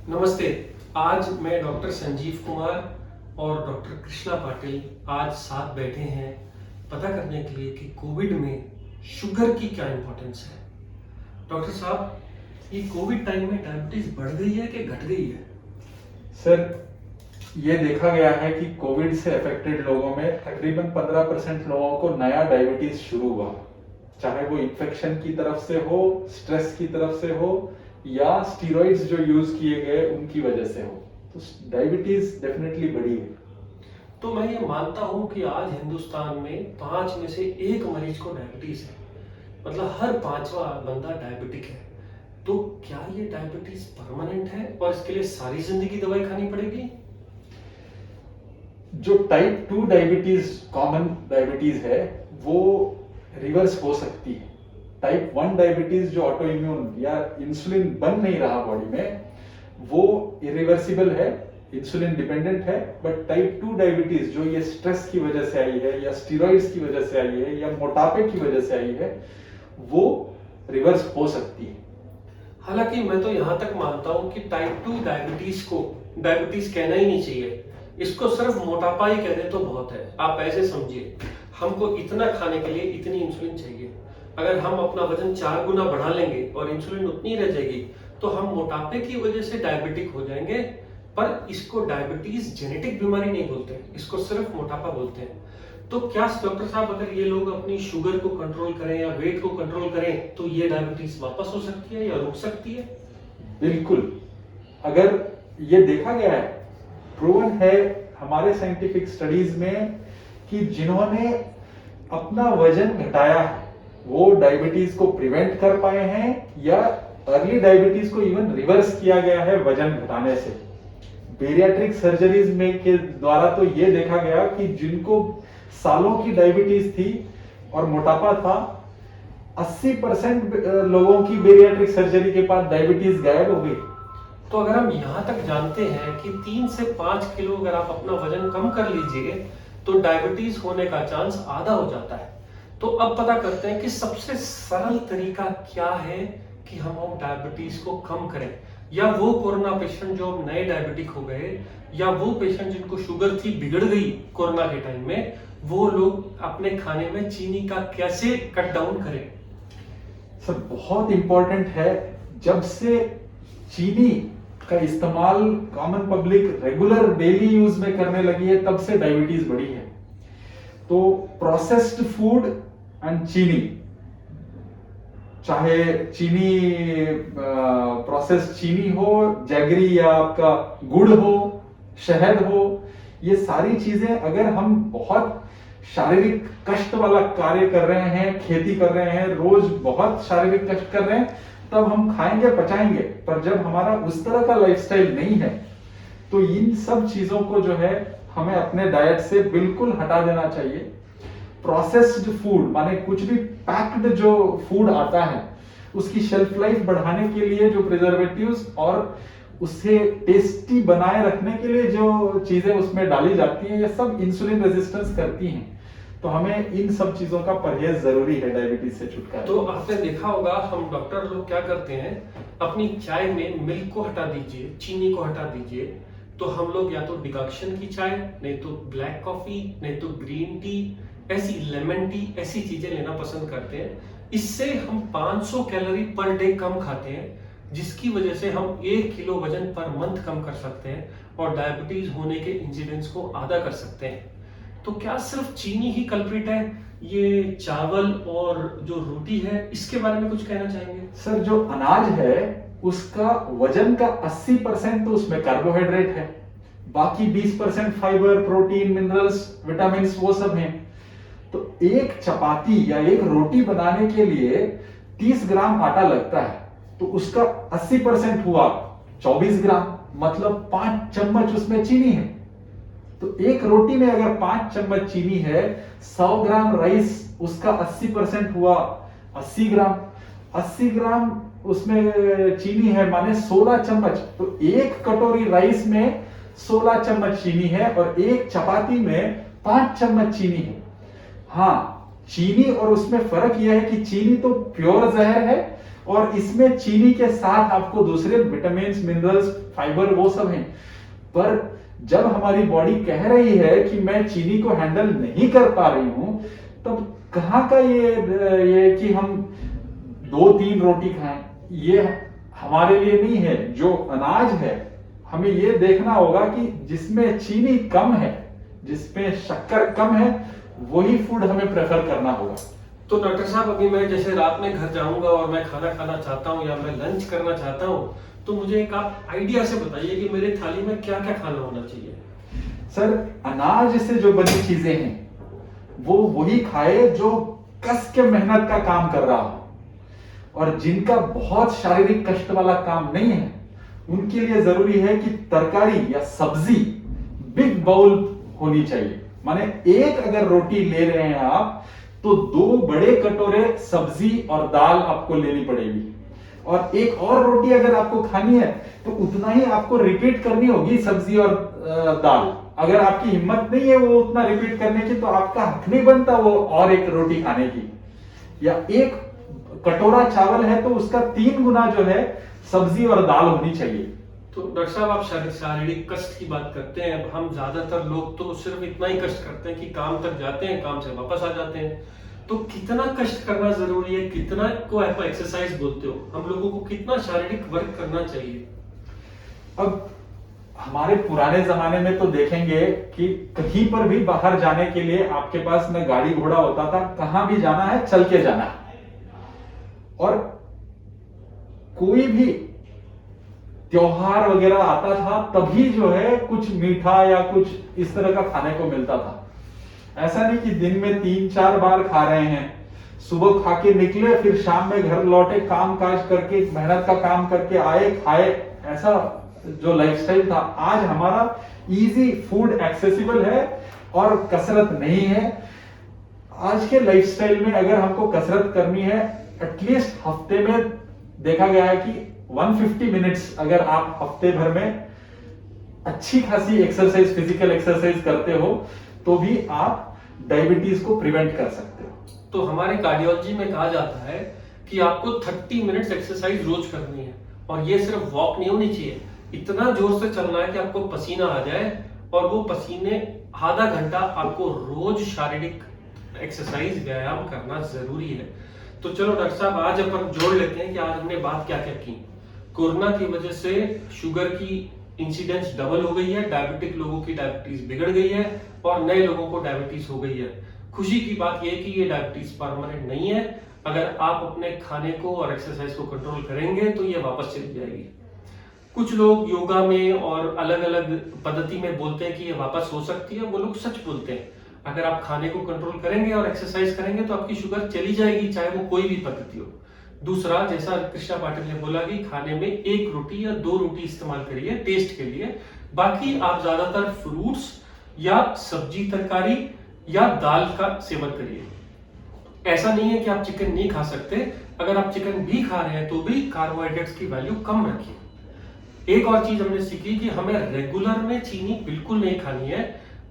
नमस्ते। आज मैं डॉक्टर संजीव कुमार और डॉक्टर कृष्णा पाटिल आज साथ बैठे हैं पता करने के लिए कि कोविड में शुगर की क्या इम्पोर्टेंस है। डॉक्टर साहब, ये कोविड टाइम में डायबिटीज बढ़ गई है कि घट गई है? सर, ये देखा गया है कि कोविड से अफेक्टेड लोगों में तकरीबन 15% लोगों को नया डायबिटीज शुरू हुआ, चाहे वो इन्फेक्शन की तरफ से हो, स्ट्रेस की तरफ से हो या स्टीरॉइड्स जो यूज किए गए उनकी वजह से हो। तो डायबिटीज डेफिनेटली बढ़ी है। तो मैं ये मानता हूँ कि आज हिंदुस्तान में 5 में से 1 मरीज को डायबिटीज है, मतलब हर 5वां बंदा डायबिटिक है। तो क्या ये डायबिटीज परमानेंट है और इसके लिए सारी जिंदगी दवाई खानी पड़ेगी? जो टाइप 2 डायबिटीज, कॉमन डायबिटीज है, वो रिवर्स हो सकती है। टाइप 1 डायबिटीज जो ऑटो इम्यून या इंसुलिन बन नहीं रहा बॉडी में, वो इरिवर्सिबल है, इंसुलिन डिपेंडेंट है। बट टाइप 2 डायबिटीज जो ये स्ट्रेस की वजह से आई है या स्टीरॉइड्स की वजह से आई है या मोटापे की वजह से आई है, वो रिवर्स हो सकती है। हालांकि मैं तो यहां तक मानता हूं कि टाइप 2 डायबिटीज को डायबिटीज कहना ही नहीं चाहिए, इसको सिर्फ मोटापा ही कह दे तो बहुत है। आप ऐसे समझिए, हमको इतना खाने के लिए इतनी इंसुलिन चाहिए। अगर हम अपना वजन 4 गुना बढ़ा लेंगे और इंसुलिन उतनी रह जाएगी तो हम मोटापे की वजह से डायबिटिक हो जाएंगे। पर इसको डायबिटीज जेनेटिक बीमारी नहीं बोलते, इसको सिर्फ मोटापा बोलते हैं। तो क्या डॉक्टर साहब, अगर ये लोग अपनी शुगर को कंट्रोल करें या वेट को कंट्रोल करें तो ये डायबिटीज वापस हो सकती है या रुक सकती है? बिल्कुल। अगर ये देखा गया है, प्रूवन है हमारे साइंटिफिक स्टडीज में कि जिन्होंने अपना वजन घटाया है वो डायबिटीज को प्रिवेंट कर पाए हैं या अर्ली डायबिटीज को इवन रिवर्स किया गया है वजन घटाने से। बेरियाट्रिक सर्जरीज में के द्वारा तो ये देखा गया कि जिनको सालों की डायबिटीज थी और मोटापा था, 80% लोगों की बेरियाट्रिक सर्जरी के बाद डायबिटीज गायब हो गई। तो अगर हम यहाँ तक जानते हैं कि 3 से 5 किलो अगर आप अपना वजन कम कर लीजिए तो डायबिटीज होने का चांस आधा हो जाता है। तो अब पता करते हैं कि सबसे सरल तरीका क्या है कि हम डायबिटीज को कम करें, या वो कोरोना पेशेंट जो नए डायबिटिक हो गए या वो पेशेंट जिनको शुगर थी बिगड़ गई कोरोना के टाइम में, वो लोग अपने खाने में चीनी का कैसे कट डाउन करें? सर, बहुत इंपॉर्टेंट है। जब से चीनी का इस्तेमाल common public regular daily use में करने लगी है, तब से डायबिटीज बढ़ी है। तो प्रोसेस्ड फूड एंड चीनी, चाहे चीनी प्रोसेस्ड चीनी हो, जैगरी या आपका गुड़ हो, शहद हो, ये सारी चीजें अगर हम बहुत शारीरिक कष्ट वाला कार्य कर रहे हैं, खेती कर रहे हैं, रोज बहुत शारीरिक कष्ट कर रहे हैं, तब हम खाएंगे, पचाएंगे। पर जब हमारा उस तरह का लाइफस्टाइल नहीं है तो इन सब चीजों को जो है हमें अपने डाइट से बिल्कुल हटा देना चाहिए। प्रोसेस्ड फूड माने कुछ भी पैक्ड जो फूड आता है, उसकी शेल्फ लाइफ बढ़ाने के लिए जो प्रिजर्वेटिव्स और उसे टेस्टी बनाए रखने के लिए जो चीजें उसमें डाली जाती हैं, ये सब इंसुलिन रेजिस्टेंस करती हैं। तो हमें इन सब चीजों का परहेज जरूरी है डायबिटीज से छुटकारा। तो आपने देखा होगा हम डॉक्टर लोग क्या करते हैं, अपनी चाय में मिल्क को हटा दीजिए, चीनी को हटा दीजिए, तो हम लोग या तो डिकॉक्शन की चाय, नहीं तो ब्लैक कॉफी, नहीं तो ग्रीन टी, ऐसी लेमन टी, ऐसी चीजें लेना पसंद करते हैं। इससे हम 500 कैलोरी पर डे कम खाते हैं, जिसकी वजह से हम 1 किलो वजन पर मंथ कम कर सकते हैं और डायबिटीज होने के इंसिडेंस को आधा कर सकते हैं। तो क्या सिर्फ चीनी ही कल्प्रिट है? ये चावल और जो रोटी है, इसके बारे में कुछ कहना चाहेंगे? सर, जो अनाज है उसका वजन का 80% तो उसमें कार्बोहाइड्रेट है, बाकी 20% फाइबर, प्रोटीन, मिनरल्स, विटामिन, वो सब हैं। तो एक चपाती या एक रोटी बनाने के लिए 30 ग्राम आटा लगता है, तो उसका 80% हुआ 24 ग्राम, मतलब 5 चम्मच उसमें चीनी है। तो एक रोटी में अगर 5 चम्मच चीनी है, 100 ग्राम राइस, उसका 80% हुआ 80 ग्राम। 80 ग्राम उसमें चीनी है माने 16 चम्मच। तो एक कटोरी राइस में 16 चम्मच चीनी है और एक चपाती में 5 चम्मच चीनी है। हाँ, चीनी और उसमें फर्क यह है कि चीनी तो प्योर जहर है और इसमें चीनी के साथ आपको दूसरे विटामिन, मिनरल्स, फाइबर वो सब हैं। पर जब हमारी बॉडी कह रही है कि मैं चीनी को हैंडल नहीं कर पा रही हूं, तब कहाँ का ये कि हम 2-3 रोटी खाएं, ये हमारे लिए नहीं है। जो अनाज है हमें ये देखना होगा कि जिसमें चीनी कम है, जिसमें शक्कर कम है, वही फूड हमें प्रेफर करना होगा। तो डॉक्टर साहब, अभी मैं जैसे रात में घर जाऊंगा और मैं खाना खाना चाहता हूँ या मैं लंच करना चाहता हूँ, तो मुझे एक आप आइडिया से बताइए कि मेरे थाली में क्या क्या खाना होना चाहिए। सर, अनाज से जो बनी चीजें हैं वो वही खाए जो कस के मेहनत का काम कर रहा हो, और जिनका बहुत शारीरिक कष्ट वाला काम नहीं है उनके लिए जरूरी है कि तरकारी या सब्जी बिग बाउल होनी चाहिए। माने एक अगर रोटी ले रहे हैं आप, तो 2 बड़े कटोरे सब्जी और दाल आपको लेनी पड़ेगी, और एक और रोटी अगर आपको खानी है तो उतना ही आपको रिपीट करनी होगी सब्जी और दाल। अगर आपकी हिम्मत नहीं है वो उतना रिपीट करने की, तो आपका हक नहीं बनता वो और एक रोटी खाने की। या एक कटोरा चावल है तो उसका 3 गुना जो है सब्जी और दाल होनी चाहिए। तो डॉक्टर साहब, आप शारीरिक कष्ट की बात करते हैं। हम ज्यादातर लोग तो सिर्फ इतना ही कष्ट करते हैं कि काम तक जाते हैं, काम से वापस आ जाते हैं। तो कितना कष्ट करना जरूरी है, कितना को आप एक्सरसाइज बोलते हो, हम लोगों को कितना शारीरिक वर्क करना चाहिए? अब हमारे पुराने जमाने में तो देखेंगे कि कहीं पर भी बाहर जाने के लिए आपके पास न गाड़ी घोड़ा होता था, कहां भी जाना है चल के जाना है, और कोई भी त्योहार वगैरह आता था तभी जो है कुछ मीठा या कुछ इस तरह का खाने को मिलता था। ऐसा नहीं कि दिन में 3-4 बार खा रहे हैं, सुबह खा के निकले फिर शाम में घर लौटे, काम काज करके मेहनत का काम करके आए खाए, ऐसा जो लाइफस्टाइल था। आज हमारा इजी फूड एक्सेसिबल है और कसरत नहीं है। आज के लाइफस्टाइल में अगर हमको कसरत करनी है, एटलीस्ट हफ्ते में देखा गया है कि 150 मिनट्स अगर आप हफ्ते भर में अच्छी खासी एक्सरसाइज, फिजिकल एक्सरसाइज करते हो तो भी आप डायबिटीज को प्रिवेंट कर सकते हो। तो हमारे कार्डियोलॉजी में कहा जाता है कि आपको 30 मिनट्स एक्सरसाइज रोज करनी है, और ये सिर्फ वॉक नहीं होनी चाहिए, इतना जोर से चलना है कि आपको पसीना आ जाए, और वो पसीने आधा घंटा आपको रोज शारीरिक एक्सरसाइज, व्यायाम करना जरूरी है। तो चलो डॉक्टर साहब, आज अपन जोड़ लेते हैं कि आज हमने बात क्या क्या की। कोरोना की वजह से शुगर की इंसिडेंस डबल हो गई है, डायबिटिक लोगों की डायबिटीज बिगड़ गई है और नए लोगों को डायबिटीज हो गई है। खुशी की बात यह है कि ये डायबिटीज परमानेंट नहीं है। अगर आप अपने खाने को और एक्सरसाइज को कंट्रोल करेंगे तो ये वापस चली जाएगी। कुछ लोग योगा में और अलग अलग पद्धति में बोलते हैं कि ये वापस हो सकती है, वो लोग सच बोलते हैं। अगर आप खाने को कंट्रोल करेंगे और एक्सरसाइज करेंगे तो आपकी शुगर चली जाएगी, चाहे वो कोई भी पद्धति हो। दूसरा, जैसा कृष्णा पाटिल ने बोला कि खाने में 1 रोटी या 2 रोटी इस्तेमाल करिए टेस्ट के लिए, बाकी आप ज्यादातर फ्रूट्स या सब्जी तरकारी या दाल का सेवन करिए। ऐसा नहीं है कि आप चिकन नहीं खा सकते, अगर आप चिकन भी खा रहे हैं तो भी कार्बोहाइड्रेट्स की वैल्यू कम रखिए। एक और चीज हमने सीखी कि हमें रेगुलर में चीनी बिल्कुल नहीं खानी है।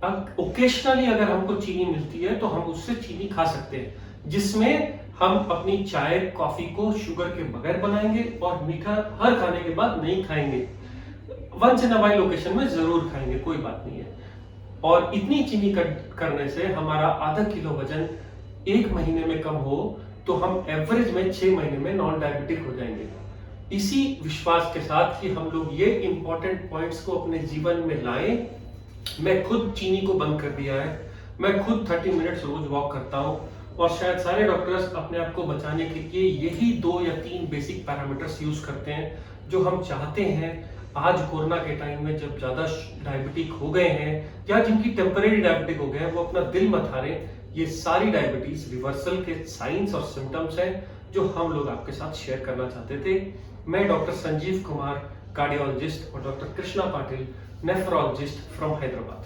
अब ओकेशनली अगर हमको चीनी मिलती है तो हम उससे चीनी खा सकते हैं, जिसमें हम अपनी चाय कॉफी को शुगर के बगैर बनाएंगे और मीठा हर खाने के बाद नहीं खाएंगे, once in a while occasion में जरूर खाएंगे, कोई बात नहीं है। और इतनी चीनी करने से हमारा आधा किलो वजन 1 महीने में कम हो तो हम एवरेज में 6 महीने में नॉन डायबिटिक हो जाएंगे। इसी विश्वास के साथ कि हम लोग ये इंपॉर्टेंट पॉइंट्स को अपने जीवन में लाएं। मैं खुद चीनी को बंद कर दिया है, मैं खुद 30 मिनट्स रोज वॉक करता हूं, और शायद सारे डॉक्टर्स अपने आप को बचाने के लिए यही 2 या 3 बेसिक पैरामीटर्स यूज करते हैं, जो हम चाहते हैं आज कोरोना के टाइम में जब ज्यादा डायबिटिक हो गए हैं या जिनकी टेम्परेरी डायबिटिक हो गए हैं, वो अपना दिल मत हारें। ये सारी डायबिटीज रिवर्सल के साइंस और सिम्टम्स हैं जो हम लोग आपके साथ शेयर करना चाहते थे। मैं डॉक्टर संजीव कुमार, कार्डियोलॉजिस्ट, और doctor Krishna Patil, nephrologist from Hyderabad.